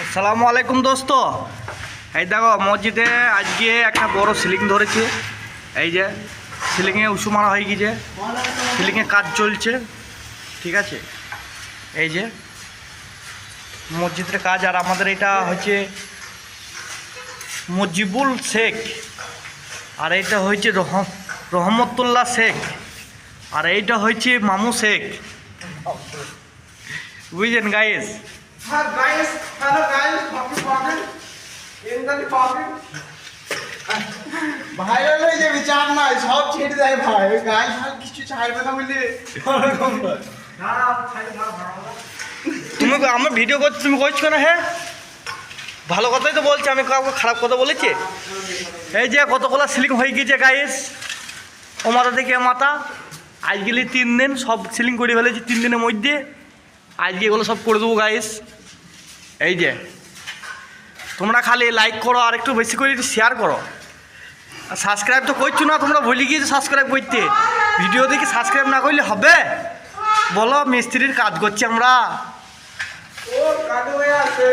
আসসালামু আলাইকুম দোস্ত। এই দেখো মসজিদে আজকে একটা বড় সিলিং ধরেছে। এই যে সিলিংয়ে উঁচু মারা হয়ে গিয়েছে, সিলিংয়ে কাজ চলছে, ঠিক আছে। এই যে মসজিদের কাজ। আর আমাদের এটা হচ্ছে মজিবুল শেখ, আর এইটা হচ্ছে রহমতুল্লাহ শেখ, আর এইটা হচ্ছে মামু শেখ, বুঝলেন guys? Hi guys, hello guys, talking. In the talking. ভাই হলে যে বিচার নাই সব ছেড়ে দেয় ভাই গাইস আর কিছু ছাড়বে না বলে তুমি আমার ভিডিও করছো, তুমি করছো না? হ্যাঁ, ভালো কথাই তো বলছি, আমি কাউকে খারাপ কথা বলেছি? এই যে কতগুলো সিলিং হয়ে গিয়েছে গাইস, ও মাথা থেকে মাথা। আজকে 3 দিন সব সিলিং করে ফেলেছি, 3 দিনের মধ্যে। আজকে এগুলো সব করে দেবো গাইস। এই যে তোমরা খালি লাইক করো, আর একটু বেশি করে একটু শেয়ার করো। আর সাবস্ক্রাইব তো করছো না, তোমরা ভুলে গিয়েছো সাবস্ক্রাইব করতে। ভিডিও দেখে সাবস্ক্রাইব না করলে হবে? বলো, মিস্ত্রির কাজ করছি আমরা। ও কাটু হয়ে আছে